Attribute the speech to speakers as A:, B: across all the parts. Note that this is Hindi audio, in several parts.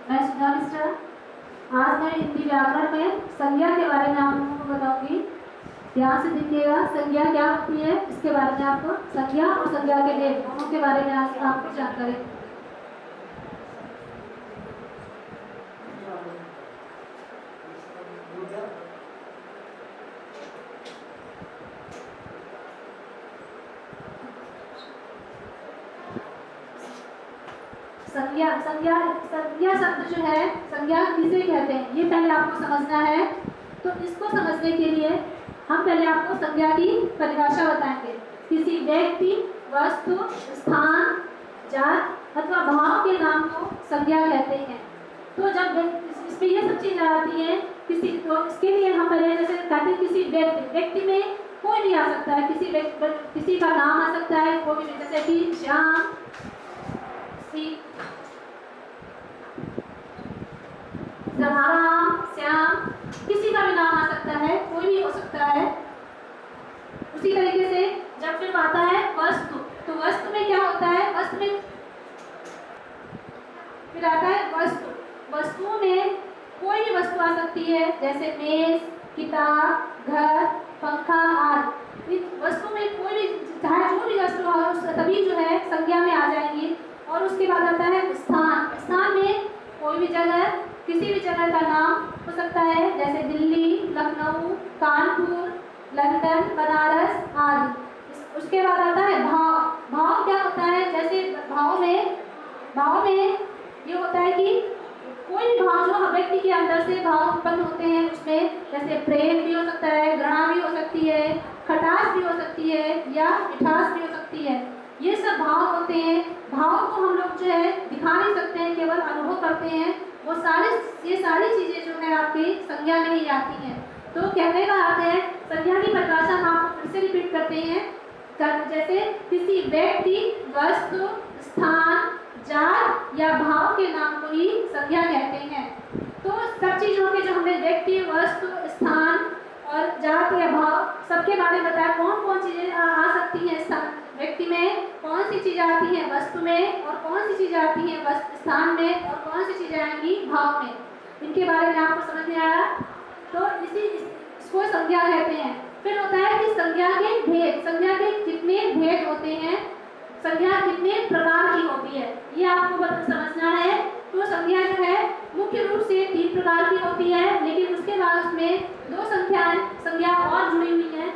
A: मैं सुधा मिश्रा। आज मैं हिंदी व्याकरण में संज्ञा के बारे में आप लोगों को बताऊंगी। ध्यान से देखिएगा, संज्ञा क्या होती है इसके बारे में आपको, संज्ञा और संज्ञा के भेद दोनों के बारे में आज आपको जानकारी। संज्ञा संज्ञा संज्ञा शब्द जो है, संज्ञा किसे कहते हैं ये पहले आपको समझना है। तो इसको समझने के लिए हम पहले आपको संज्ञा की परिभाषा बताएंगे। किसी व्यक्ति, वस्तु, स्थान, जात अथवा भाव के नाम को संज्ञा कहते हैं। तो जब इसमें ये सब चीजें आती हैं किसी, तो इसके लिए हम पहले जैसे कहते हैं किसी व्यक्ति में कोई भी आ सकता है, किसी का नाम आ सकता है, कोई भी, जैसे कि श्याम, राम, श्याम, किसी का भी नाम आ सकता है, कोई भी हो सकता है। उसी तरीके से जब फिर आता है वस्तु, तो वस्तु में क्या होता है, वस्तु में फिर आता है वस्तु। वस्तुओं में कोई भी वस्तु आ सकती है, जैसे मेज, किताब, घर, पंखा आदि। वस्तु में कोई भी, चाहे जो भी वस्तु हो, सभी जो है संज्ञा में आ जाएंगी। और उसके बाद आता है स्थान। स्थान में कोई भी जगह, किसी भी जगह का नाम हो सकता है, जैसे दिल्ली, लखनऊ, कानपुर, लंदन, बनारस आदि। उसके बाद आता है भाव। भाव क्या होता है, जैसे भाव में ये होता है कि कोई भी भाव जो व्यक्ति के अंदर से भाव उत्पन्न होते हैं, उसमें जैसे प्रेम भी हो सकता है, घृणा भी हो सकती है, खटास भी हो सकती है, या मिठास भी हो सकती है। ये सब भाव होते हैं। भाव को हम लोग जो है दिखा नहीं सकते हैं, केवल अनुभव करते हैं। ये सारी चीजें जो है आपकी संज्ञा में ही आती हैं। तो कहने का अर्थ है, संज्ञा की परिभाषा हम आपको फिर से रिपीट करते हैं। जैसे किसी व्यक्ति, वस्तु, स्थान, जात या भाव के नाम को ही संज्ञा कहते हैं। तो सब चीजों के जो हमने व्यक्ति, वस्तु, स्थान और जात या भाव सबके बारे में बताया, कौन कौन चीजें आ सकती हैं। स्थान व्यक्ति में कौन सी चीजें आती हैं, वस्तु में, और कौन सी चीजें आती हैं स्थान में, और कौन सी चीजें आएंगी भाव में। इनके बारे में आपको समझ में आया। तो इसको संज्ञा कहते हैं। फिर होता है कि संज्ञा के भेद। संज्ञा के कितने भेद होते हैं, संज्ञा कितने प्रकार की होती है, ये आपको समझना है। तो संज्ञा जो है मुख्य रूप से 3 प्रकार की होती है, लेकिन उसके बाद उसमें 2 संज्ञा और जुड़ी हुई हैं।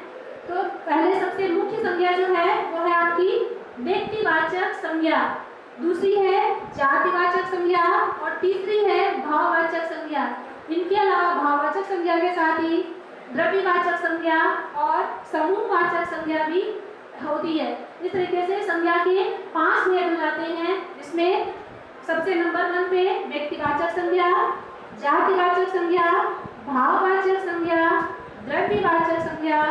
A: तो पहले सबसे मुख्य संज्ञा जो है वो है आपकी व्यक्तिवाचक संज्ञा, दूसरी है जातिवाचक संज्ञा, और तीसरी है भाववाचक संज्ञा। इनके अलावा भाववाचक संज्ञा के साथ ही द्रव्यवाचक संज्ञा और समूहवाचक संज्ञा भी होती है। इस तरीके से संज्ञा के 5 भेद हो जाते हैं, जिसमें सबसे नंबर 1 पे व्यक्तिवाचक संज्ञा, जातिवाचक संज्ञा, भाववाचक संज्ञा, द्रव्यवाचक संज्ञा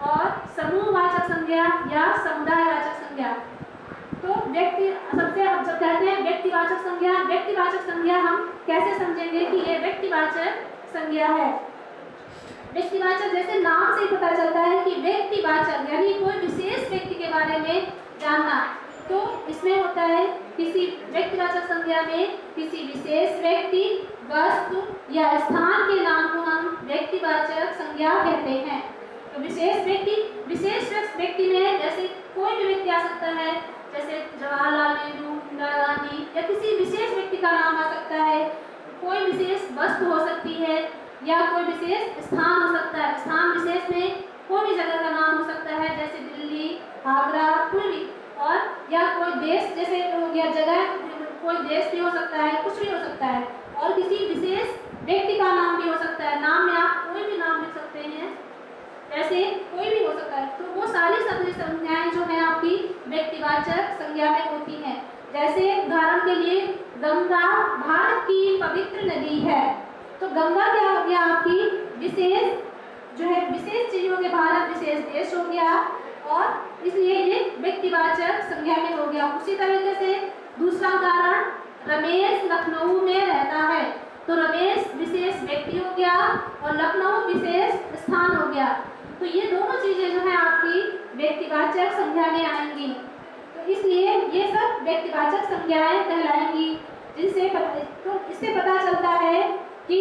A: और समूहवाचक संज्ञा या समुदायवाचक संज्ञा। तो सबसे अब जब कहते हैं व्यक्तिवाचक संज्ञा हम कैसे समझेंगे कि ये व्यक्तिवाचक संज्ञा है। व्यक्तिवाचक जैसे नाम से ही पता चलता है कि व्यक्तिवाचक यानी कोई विशेष व्यक्ति के बारे में जानना। तो इसमें होता है किसी व्यक्तिवाचक संज्ञा में किसी विशेष व्यक्ति, वस्तु या स्थान के नाम को हम व्यक्तिवाचक संज्ञा कहते हैं। तो विशेष व्यक्ति में जैसे कोई भी व्यक्ति आ सकता है, जैसे जवाहरलाल नेहरू, इंदिरा गांधी, या किसी विशेष व्यक्ति का नाम आ सकता है। कोई विशेष वस्तु हो सकती है या कोई विशेष स्थान हो सकता है। स्थान विशेष में कोई भी जगह का नाम हो सकता है, जैसे दिल्ली, आगरा, कोई भी, और या कोई देश, जैसे हो गया जगह, कोई देश भी हो सकता है, कुछ भी हो सकता है। और किसी विशेष व्यक्ति का नाम भी हो सकता है। नाम में आप कोई भी नाम लिख सकते हैं, ऐसे कोई भी हो सकता है। तो वो सारी संज्ञाएं जो है आपकी व्यक्तिवाचक संज्ञा में होती हैं। जैसे उदाहरण के लिए गंगा भारत की पवित्र नदी है। तो गंगा क्या हो गया आपकी विशेष जो है, विशेष चीज हो गया, भारत विशेष देश हो गया, और इसलिए ये व्यक्तिवाचक संज्ञा में हो गया। उसी तरीके से दूसरा उदाहरण, रमेश लखनऊ में रहता है। तो रमेश विशेष व्यक्ति हो गया और लखनऊ विशेष स्थान हो गया। तो ये दोनों चीजें जो है आपकी व्यक्तिवाचक संज्ञा में आएंगी। तो इसलिए ये सब व्यक्तिवाचक संज्ञाएं कहलाएंगी। तो इससे पता चलता है कि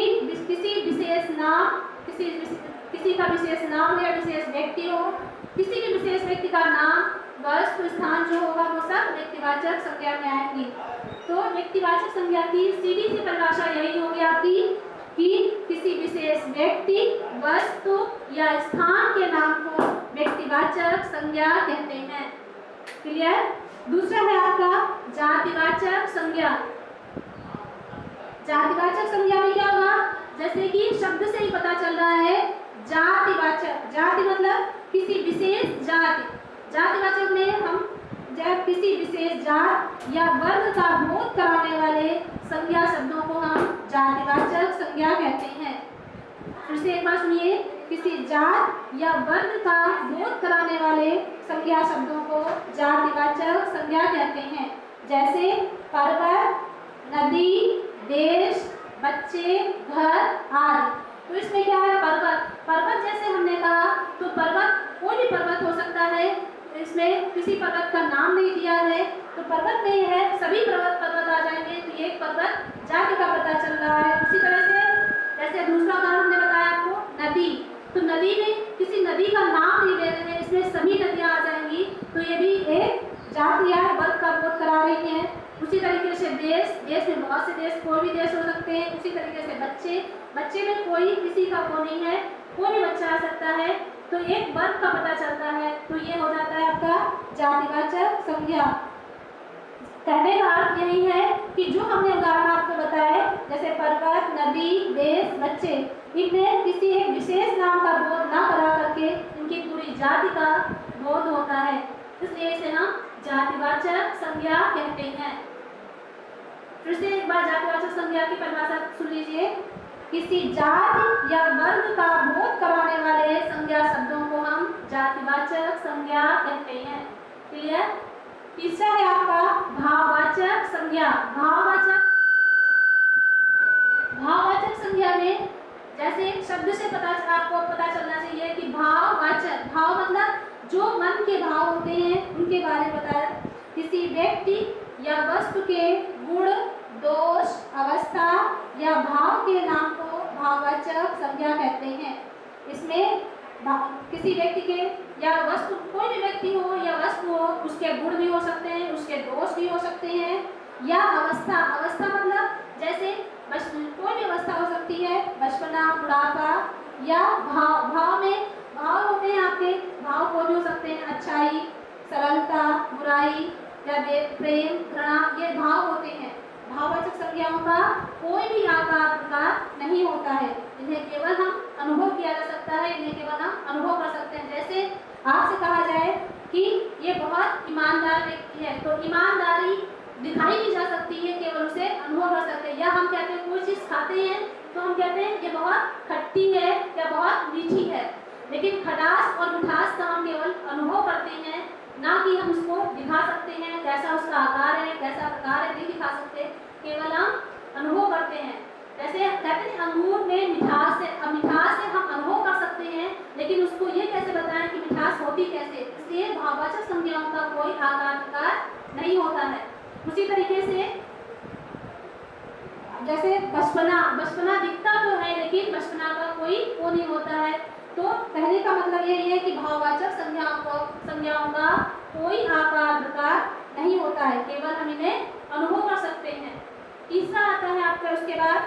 A: किसी विशेष नाम, किसी का विशेष नाम हो या विशेष व्यक्ति हो, किसी भी विशेष व्यक्ति का नाम, वस्तु, स्थान जो होगा वो सब व्यक्तिवाचक संज्ञा में आएंगी। तो व्यक्तिवाचक संज्ञा की सीधी सी परिभाषा यही होगी आपकी कि किसी विशेष व्यक्ति, वस्तु या स्थान के नाम को व्यक्तिवाचक संज्ञा कहते हैं। क्लियर? दूसरा है आपका जातिवाचक संज्ञा। जातिवाचक संज्ञा में क्या होगा? जैसे कि शब्द से ही पता चल रहा है, जातिवाचक, जाति मतलब किसी विशेष जाति। जातिवाचक में हम जब किसी विशेष जात या वर्ग का बोध कराने वाले संज्ञा शब्दों को हम जातिवाचक संज्ञा कहते हैं। फिर से एक बार सुनिए, किसी जात या वर्ग का बोध कराने वाले संज्ञा शब्दों को जातिवाचक संज्ञा कहते हैं। जैसे पर्वत, नदी, देश, बच्चे, घर आदि। तो इसमें क्या है? पर्वत, पर्वत जैसे हमने कहा तो पर्वत कोई भी पर्वत हो सकता है, इसमें किसी पर्वत का नाम नहीं दिया है, तो पर्वत में है सभी पर्वत आ जाएंगे, तो ये एक पर्वत जाति का पता चल रहा है। उसी तरह से जैसे दूसरा उदाहरण हमने बताया आपको, नदी, तो नदी में किसी नदी का नाम नहीं दे रहे हैं, इसमें सभी नदियां आ जाएंगी, तो ये भी एक जाति या वर्ग का बोध करा रही है। उसी तरीके से देश, देश में बहुत से देश, कोई भी देश हो सकते हैं। उसी तरीके से बच्चे, बच्चे में कोई किसी का वो नहीं है, कोई भी बच्चा आ सकता है, तो एक वर्ग का पता चलता है, तो ये हो जाता है आपका जातिवाचक संज्ञा। कहने का अर्थ यही है कि जो हमने उदाहरण आपको बताए, जैसे पर्वत, नदी, देश, बच्चे, इनमें किसी एक विशेष नाम का बोध ना करा करके इनकी पूरी जाति का बोध होता है, इसलिए इसे हम जातिवाचक संज्ञा कहते हैं। फिर से एक बार जातिवाचक संज्ञा की परिभाषा सुन लीजिए। किसी जाति या वर्ग का बोध कराने वाले संज्ञा शब्दों को हम जातिवाचक संज्ञा कहते हैं। क्लियर? तीसरा है आपका भाववाचक संज्ञा। भाववाचक संज्ञा में जैसे शब्द से आपको पता चलना चाहिए कि भाववाचक, भाव मतलब जो मन के भाव होते हैं उनके बारे में बताया। किसी व्यक्ति या वस्तु के गुण, दोष, अवस्था या भाव के नाम को भाववाचक संज्ञा कहते हैं। इसमें किसी व्यक्ति के या वस्तु, कोई भी व्यक्ति हो या वस्तु हो, उसके गुण भी हो सकते हैं, उसके दोष भी हो सकते हैं, या अवस्था, अवस्था मतलब जैसे कोई भी अवस्था हो सकती है, बचपना, बुढ़ापा, या भाव, भाव में भाव होते हैं आपके, भाव कोई भी हो सकते हैं, अच्छाई, सरलता, बुराई या प्रेम, घृणा, ये भाव होते हैं। भाववाचक संज्ञाओं का कोई भी आकार प्रकार नहीं होता है, इन्हें केवल हम अनुभव किया जा सकता है, इन्हें केवल हम अनुभव कर सकते हैं। जैसे आपसे कहा जाए कि ये बहुत ईमानदार व्यक्ति है, तो ईमानदारी दिखाई नहीं जा सकती है, केवल उसे अनुभव कर सकते हैं। या हम कहते हैं कोई चीज़ खाते हैं तो हम कहते हैं ये बहुत खट्टी है या बहुत मीठी है, लेकिन खटास और मिठास का हम केवल अनुभव करते हैं, ना कि हम उसको दिखा सकते हैं कैसा उसका आकार है, कैसा प्रकार है, नहीं दिखा सकते, केवल हम अनुभव करते हैं। जैसे कहते हैं अंगूर में मिठास है, अब मिठास से हम अनुभव कर सकते हैं, लेकिन उसको ये कैसे बताएं कि मिठास होती कैसे, इसलिए भाववाचक संज्ञाओं का कोई आकार प्रकार नहीं होता है। उसी तरीके से जैसे बचपना, बचपना दिखता तो है लेकिन बचपना का कोई वो नहीं होता है, तो कहने का मतलब यही है कि भाववाचक संज्ञाओं का कोई आकार प्रकार नहीं होता है, केवल हम इन्हें अनुभव कर सकते हैं। तीसरा आता है आपका उसके बाद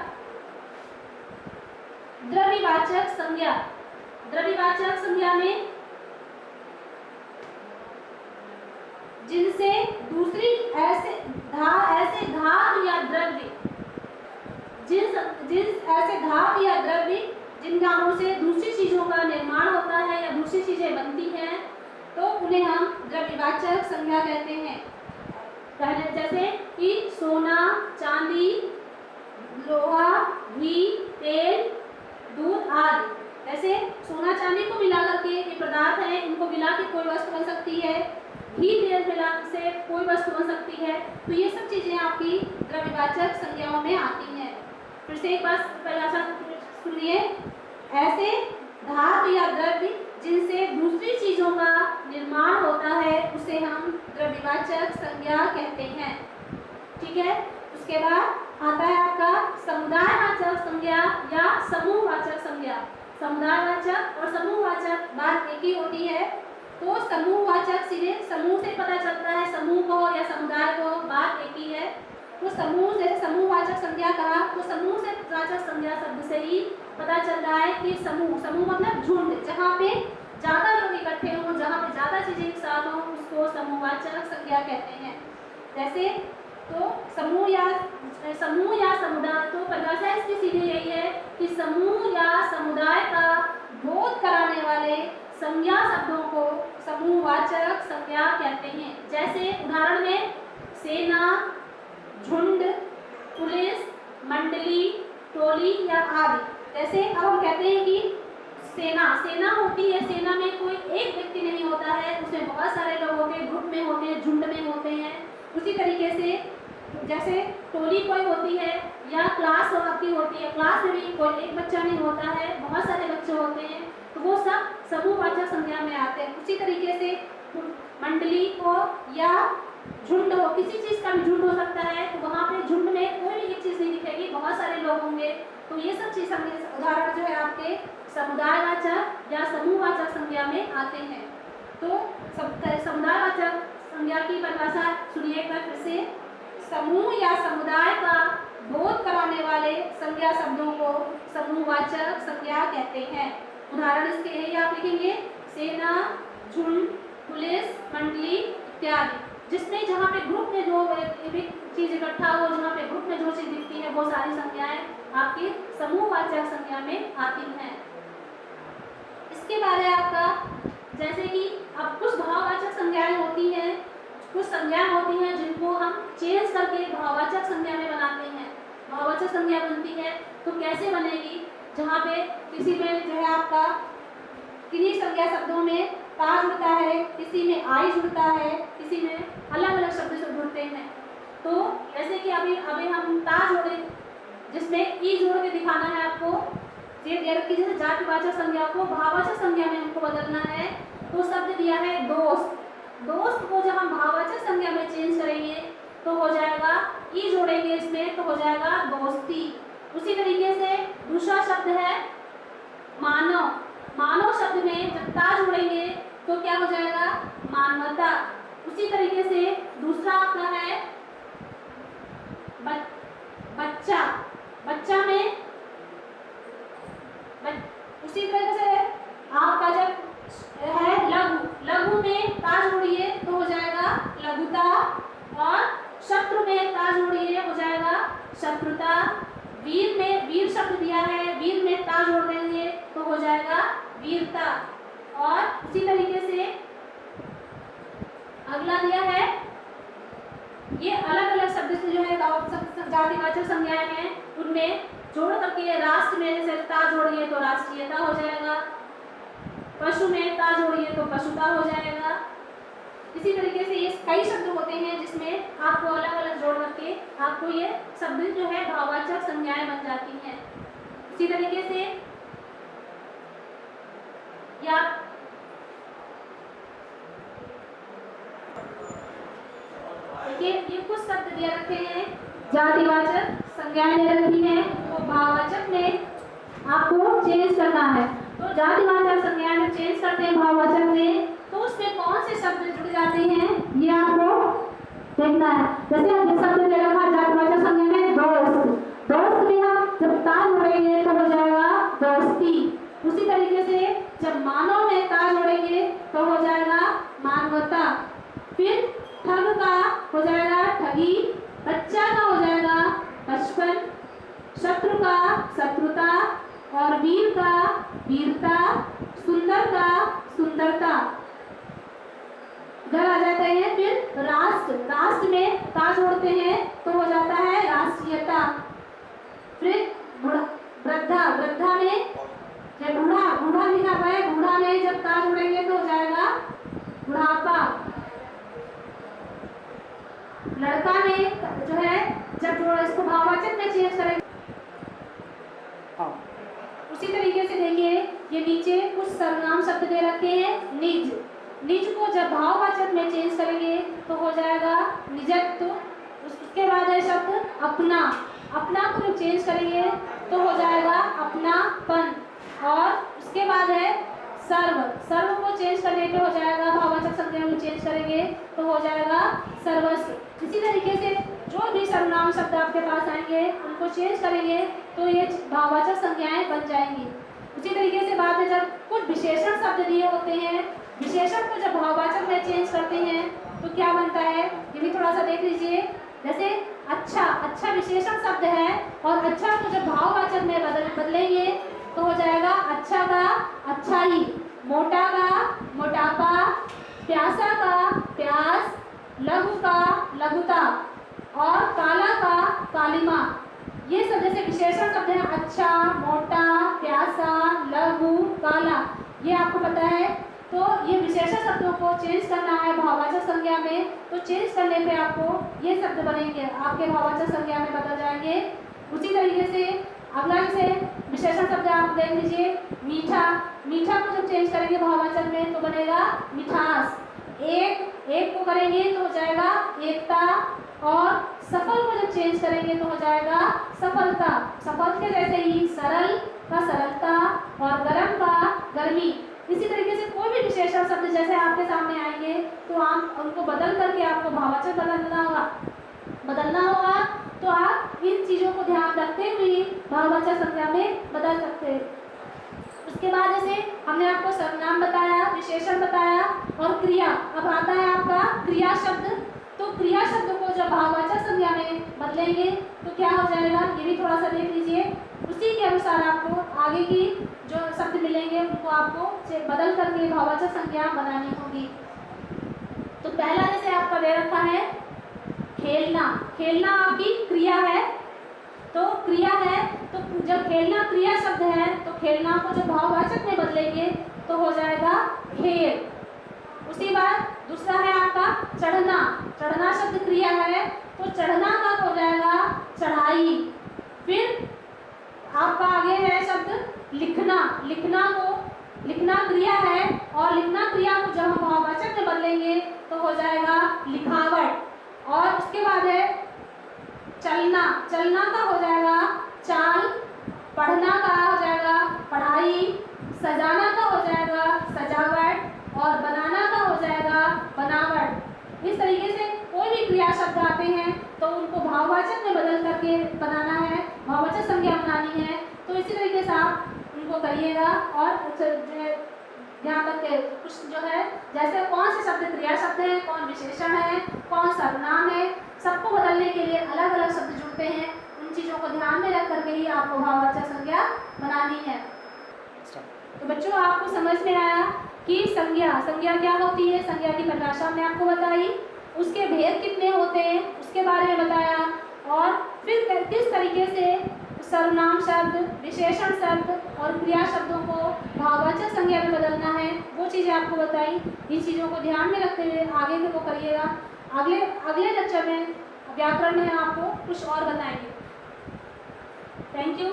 A: द्रव्यवाचक संज्ञा। द्रव्यवाचक संज्ञा में जिनसे दूसरी ऐसे धातु या द्रव्य, ऐसे धातु या द्रव्य जिन नामों से दूसरी चीजों का निर्माण होता है या दूसरी चीजें बनती हैं, तो उन्हें हम द्रव्यवाचक संज्ञा कहते हैं। जैसे कि सोना, चांदी, लोहा, घी, तेल, दूध आदि। जैसे सोना चांदी को मिला करके ये पदार्थ हैं, इनको मिला के कोई वस्तु बन सकती है, घी तेल मिला से कोई वस्तु बन सकती है, तो ये सब चीजें आपकी द्रव्यवाचक संज्ञाओं में आती हैं। फिर से एक बार परिभाषा सुनिए। ऐसे धातु या द्रव्य जिनसे दूसरी चीजों का निर्माण होता है उसे हम द्रव्यवाचक संज्ञा कहते हैं। ठीक है, उसके उसके बाद आता है आपका समुदायवाचक संज्ञा या समूहवाचक संज्ञा। समुदायवाचक और समूहवाचक बात एक ही होती है। तो समूहवाचक सीधे समूह से पता चलता है, समूह को या समुदाय को, बात एक ही है। तो समूह, जैसे समूहवाचक संज्ञा कहा तो समूह से वाचक संज्ञा शब्द से ही पता चल रहा है कि समूह, समूह मतलब झुंड, जहाँ पे ज़्यादा लोग इकट्ठे हों, जहाँ पे ज़्यादा चीज़ें एक साथ हों, उसको समूहवाचक संज्ञा कहते हैं। जैसे तो समूह या समुदाय, तो परिभाषा इसकी सीधी यही है कि समूह या समुदाय का बोध कराने वाले संज्ञा शब्दों को समूहवाचक संज्ञा कहते हैं। जैसे उदाहरण में सेना, झुंड, पुलिस, मंडली, टोली या आदि। जैसे अब हम कहते हैं कि सेना होती है, सेना में कोई एक व्यक्ति नहीं होता है, उसमें बहुत सारे लोग होते हैं, ग्रुप में होते हैं, झुंड में होते हैं। उसी तरीके से जैसे टोली कोई होती है या क्लास आपकी होती है, क्लास में भी कोई एक बच्चा नहीं होता है, बहुत सारे बच्चे होते हैं, तो वो सब समूहवाचक संज्ञा में आते हैं। उसी तरीके से मंडली को या झुंड हो, किसी चीज़ का भी झुंड हो सकता है, तो वहाँ पे झुंड में कोई भी एक चीज़ नहीं दिखेगी, बहुत सारे लोग होंगे। तो ये सब चीज़ उदाहरण जो है आपके समुदायवाचक या समूहवाचक संज्ञा में आते हैं। तो समुदायवाचक संज्ञा की परिभाषा सुनिए एक बार फिर से। समूह या समुदाय का बोध कराने वाले संज्ञा शब्दों को समूहवाचक संज्ञा कहते हैं। उदाहरण इसके यही आप लिखेंगे, सेना, झुंड, पुलिस, मंडली इत्यादि। जिसमें जहाँ पे ग्रुप में जो एक चीज़ इकट्ठा हो, जहाँ पे ग्रुप में जो चीज़ दिखती है, वो सारी संज्ञाएं आपकी समूहवाचक संज्ञा में आती हैं। इसके बाद है आपका, जैसे कि अब कुछ भाववाचक संज्ञाएं होती हैं, कुछ संज्ञाएं होती हैं जिनको हम चेंज करके भाववाचक संज्ञा में बनाते हैं। भाववाचक संज्ञा बनती है तो कैसे बनेगी, जहाँ पे किसी में जो है आपका किन्हीं संज्ञा शब्दों में ता जुड़ता है, किसी में आई जुड़ता है, किसी में अलग अलग शब्द से जुड़ते हैं। तो जैसे कि अभी हम ता जोड़े, जिसमें ई जोड़ के दिखाना है आपको, जैसे जातिवाचक संज्ञा को भाववाचक संज्ञा में हमको बदलना है। तो शब्द दिया है दोस्त, दोस्त को जब हम भाववाचक संज्ञा में चेंज करेंगे तो हो जाएगा, ई जोड़ेंगे इसमें तो हो जाएगा दोस्ती। उसी तरीके से दूसरा शब्द है मानव, मानव शब्द में जब ता जोड़ेंगे तो क्या हो जाएगा, मानवता। उसी तरीके से दूसरा आपका है बच्चा, बच्चा में उसी तरीके से आपका जब है लघु, लघु में ता जोड़िए तो हो जाएगा लघुता, और शत्रु में ता जोड़िए हो जाएगा शत्रुता। वीर में वीर शब्द दिया है, वीर में ता जोड़ देंगे तो हो जाएगा वीरता। और उसी तरीके से अगला दिया है, ये अलग अलग शब्द से जो है जातिवाचक संज्ञाएं हैं, उनमें जोड़ करके राष्ट्र में जैसे ता जोड़िए तो राष्ट्रीयता हो जाएगा, पशु में ता जोड़िए तो पशुता हो जाएगा। इसी तरीके से ये कई शब्द होते हैं जिसमें आपको अलग अलग जोड़ करके आपको ये शब्द जो है भाववाचक संज्ञाएं बन जाती हैं। इसी तरीके से या देखिए ये कुछ शब्द दिया रखे हैं, जातिवाचक संज्ञाएं दे रखी हैं, तो भाववाचक में आपको चेंज करना है। तो जातिवाचक संज्ञाएं में चेंज करते हैं भाववाचक में, तो उसमें कौन से शब्द जुड़ जाते हैं ये आपको देखना है। जैसे ये शब्द दे रखा जातिवाचक संज्ञा में दोस्त, दोस्त में हम जब ता जोड़ेंगे तो हो जाएगा दोस्ती। उसी तरीके से जब मानव में ता जोड़ेंगे तो हो जाएगा मानवता। फिर ठग का हो जाएगा ठगी, बच्चा का हो जाएगा बचपन, शत्रु का शत्रुता, और वीर का वीरता, सुंदर का सुंदरता। इधर आ जाते हैं फिर राष्ट्र, राष्ट्र में ता जोड़ते हैं तो हो जाता है राष्ट्रीयता। फिर वृद्धा, वृद्धा में जब बूढ़ा, बूढ़ा लिखा हुआ है, बूढ़ा में जब ता जोड़ेंगे तो हो जाएगा बुढ़ापा। लड़का में जो है जब इसको भाववाचक में चेंज करेंगे। उसी तरीके से देखिए ये नीचे कुछ सर्वनाम शब्द दे रखे हैं, निज, निज को जब भाववाचक में चेंज करेंगे तो हो जाएगा निजत्व। उसके बाद है शब्द अपना। अपना को जब चेंज करेंगे तो हो जाएगा अपनापन। और उसके बाद है सर्व। सर्व को चेंज करने पे हो जाएगा, भाववाचक संज्ञा में चेंज करेंगे तो हो जाएगा सर्वस्व। इसी तरीके से जो भी सर्वनाम शब्द आपके पास आएंगे उनको चेंज करेंगे तो ये भाववाचक संज्ञाएं बन जाएंगी। उसी तरीके से बाद में जब कुछ विशेषण शब्द दिए होते हैं, विशेषण को जब भाववाचक में चेंज करते हैं तो क्या बनता है, ये भी थोड़ा सा देख लीजिए। जैसे अच्छा, अच्छा विशेषण शब्द है और अच्छा को जब भाववाचक में बदलेंगे तो हो जाएगा अच्छा का अच्छाई, मोटा का मोटापा, प्यासा का प्यास, लघु का लघुता और काला का कालिमा। ये सब जैसे विशेषण शब्द हैं, अच्छा, मोटा, प्यासा, लघु, काला, ये आपको पता है। तो ये विशेषण शब्दों को चेंज करना है भाववाचक संज्ञा में, तो चेंज करने पे आपको ये शब्द बनेंगे, आपके भाववाचक संज्ञा में बदल जाएंगे। उसी तरीके से अगला जैसे विशेषण शब्द आप देख लीजिए, मीठा। मीठा को जब चेंज करेंगे भाववाचक में तो बनेगा मिठास। एक को करेंगे तो हो जाएगा एकता। और सफल को जब चेंज करेंगे तो हो जाएगा सफलता। सफल के जैसे ही सरल का सरलता और गर्म का गर्मी। इसी तरीके से कोई भी विशेषण शब्द जैसे आपके सामने आएंगे तो आप उनको बदल करके आपको भाववाचक बदलना होगा। तो आप इन चीज़ों को ध्यान रखते हुए भाववाचक संज्ञा में बदल सकते हैं। उसके बाद जैसे हमने आपको सर्वनाम बताया, विशेषण बताया और क्रिया। अब आता है आपका क्रिया शब्द। तो क्रिया शब्द को जब भाववाचक संज्ञा में बदलेंगे तो क्या हो जाएगा, ये भी थोड़ा सा देख लीजिए। उसी के अनुसार आपको आगे की जो शब्द मिलेंगे उनको आपको बदल करके भाववाचक संज्ञा बनानी होगी। तो पहला जैसे आपका दे रखा है खेलना। खेलना आपकी क्रिया है, तो क्रिया है तो जब खेलना क्रिया शब्द है तो खेलना को जब भाववाचक में बदलेंगे तो हो जाएगा खेल। उसी बाद दूसरा है आपका चढ़ना। चढ़ना शब्द क्रिया है तो चढ़ना का हो जाएगा चढ़ाई। फिर आपका आगे है शब्द लिखना। लिखना क्रिया है और लिखना क्रिया को जब हम भाववाचक में बदलेंगे तो हो जाएगा लिखावट। और उसके बाद है चलना। चलना का हो जाएगा चाल। पढ़ना का हो जाएगा पढ़ाई। सजाना का हो जाएगा सजावट और बनाना का हो जाएगा बनावट। इस तरीके से कोई भी क्रिया शब्द आते हैं तो उनको भाववाचक में बदल करके बनाना है, भाववाचक संज्ञा बनानी है। तो इसी तरीके से आप उनको करिएगा। और ध्यान रखिए कुछ जो है जैसे कौन से शब्द क्रिया शब्द है, कौन विशेषण है, कौन सर्वनाम है, सबको बदलने के लिए अलग अलग शब्द जुड़ते हैं। उन चीज़ों को ध्यान में रख करके ही आपको भाववाचक संज्ञा बनानी है। तो बच्चों आपको समझ में आया कि संज्ञा क्या होती है। संज्ञा की परिभाषा हमने आपको बताई, उसके भेद कितने होते हैं उसके बारे में बताया, और फिर किस तरीके से सर्वनाम शब्द, विशेषण शब्द और क्रिया शब्दों को भाववाचक संज्ञा में बदलना है, वो चीज़ें आपको बताई। इन चीज़ों को ध्यान में रखते हुए आगे के वो करिएगा। अगले लेक्चर में व्याकरण में आपको कुछ और बताएंगे। Thank you.